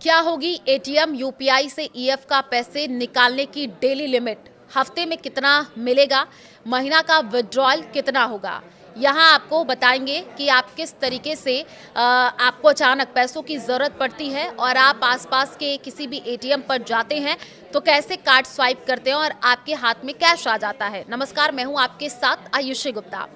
क्या होगी ATM UPI से ईएफ का पैसे निकालने की डेली लिमिट? हफ्ते में कितना मिलेगा? महीना का विड्रॉल कितना होगा? यहाँ आपको बताएंगे कि आप किस तरीके से आपको अचानक पैसों की ज़रूरत पड़ती है और आप आसपास के किसी भी एटीएम पर जाते हैं तो कैसे कार्ड स्वाइप करते हैं और आपके हाथ में कैश आ जाता है। नमस्कार, मैं हूँ आपके साथ आयुषी गुप्ता।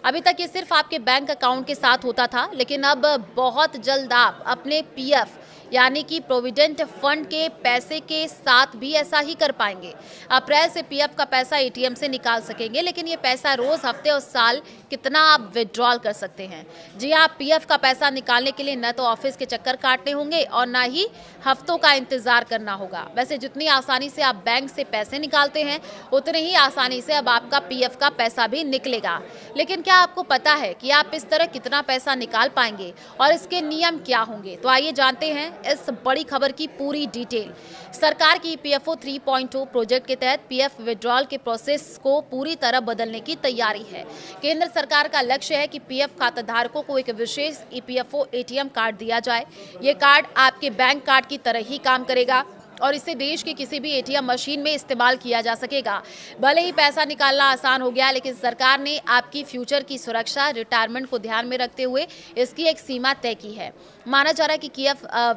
अभी तक ये सिर्फ आपके बैंक अकाउंट के साथ होता था, लेकिन अब बहुत जल्द आप अपने पीएफ यानी कि प्रोविडेंट फंड के पैसे के साथ भी ऐसा ही कर पाएंगे। अप्रैल से पीएफ का पैसा एटीएम से निकाल सकेंगे, लेकिन ये पैसा रोज, हफ्ते और साल कितना आप विड्रॉल कर सकते हैं। जी हाँ, पीएफ का पैसा निकालने के लिए न तो ऑफिस के चक्कर काटने होंगे और ना ही हफ्तों का इंतजार करना होगा। वैसे जितनी आसानी से आप बैंक से पैसे निकालते हैं, उतनी ही आसानी से अब आपका पीएफ का पैसा भी निकलेगा। लेकिन क्या आपको पता है कि आप इस तरह कितना पैसा निकाल पाएंगे और इसके नियम क्या होंगे? तो आइए जानते हैं इस बड़ी खबर की पूरी डिटेल। सरकार की ईपीएफओ 3.0 प्रोजेक्ट के तहत पीएफ विड्रॉल के प्रोसेस को पूरी तरह बदलने की तैयारी है। केंद्र सरकार का लक्ष्य है कि पीएफ खाताधारकों को एक विशेष ईपीएफओ एटीएम कार्ड दिया जाए। ये कार्ड आपके बैंक कार्ड की तरह ही काम करेगा और इसे देश की किसी भी एटीएम मशीन में इस्तेमाल किया जा सकेगा। भले ही पैसा निकालना आसान हो गया, लेकिन सरकार ने आपकी फ्यूचर की सुरक्षा, रिटायरमेंट को ध्यान में रखते हुए इसकी एक सीमा तय की है। माना जा रहा है कि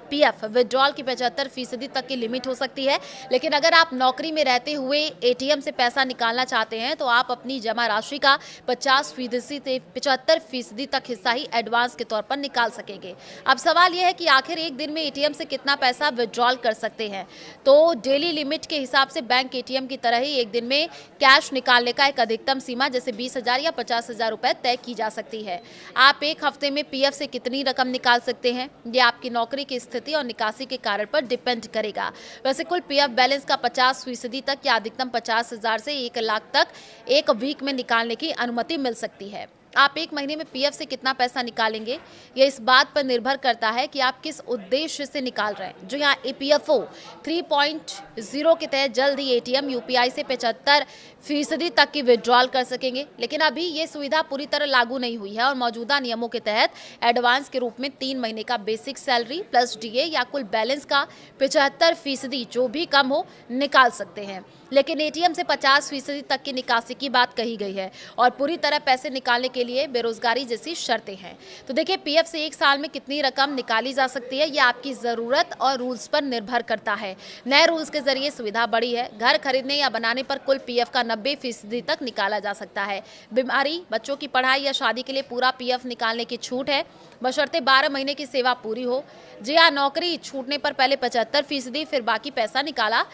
पीएफ विड्रॉल की 75% तक की लिमिट हो सकती है, लेकिन अगर आप नौकरी में रहते हुए एटीएम से पैसा निकालना चाहते हैं तो आप अपनी जमा राशि का 50% से 75% तक हिस्सा ही एडवांस के तौर पर निकाल सकेंगे। अब सवाल यह है कि आखिर एक दिन में एटीएम से कितना पैसा विड्रॉल कर सकते हैं। तो डेली लिमिट के हिसाब से बैंक एटीएम की तरह ही एक दिन में कैश निकालने का एक अधिकतम सीमा जैसे 20,000 या 50,000 रुपए तय की जा सकती है। आप एक हफ्ते में पीएफ से कितनी रकम निकाल सकते हैं, ये आपकी नौकरी की स्थिति और निकासी के कारण पर डिपेंड करेगा। वैसे कुल पीएफ बैलेंस का 50% तक या अधिकतम 50,000 से 1 लाख तक एक वीक में निकालने की अनुमति मिल सकती है। आप एक महीने में पीएफ से कितना पैसा निकालेंगे, ये इस बात पर निर्भर करता है कि आप किस उद्देश्य से निकाल रहे हैं। जो यहाँ ईपीएफओ 3.0 के तहत जल्द ही एटीएम यूपीआई से 75% तक की विड्रॉल कर सकेंगे, लेकिन अभी ये सुविधा पूरी तरह लागू नहीं हुई है और मौजूदा नियमों के तहत एडवांस के रूप में 3 महीने का बेसिक सैलरी प्लस डीए या कुल बैलेंस का 75% जो भी कम हो निकाल सकते हैं। लेकिन एटीएम से 50% तक की निकासी की बात कही गई है और पूरी तरह पैसे निकालने के लिए बेरोजगारी जैसी शर्तें हैं। तो देखिए, पीएफ से एक साल में कितनी रकम निकाली जा सकती है, ये आपकी ज़रूरत और रूल्स पर निर्भर करता है। नए रूल्स के जरिए सुविधा बढ़ी है। घर खरीदने या बनाने पर कुल पीएफ का 90% तक निकाला जा सकता है। बीमारी, बच्चों की पढ़ाई या शादी के लिए पूरा पीएफ निकालने की छूट है, बशर्ते 12 महीने की सेवा पूरी हो। जी हाँ, नौकरी छूटने पर पहले 75%, फिर बाकी पैसा निकाला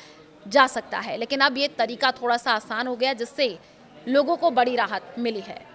जा सकता है। लेकिन अब ये तरीका थोड़ा सा आसान हो गया, जिससे लोगों को बड़ी राहत मिली है।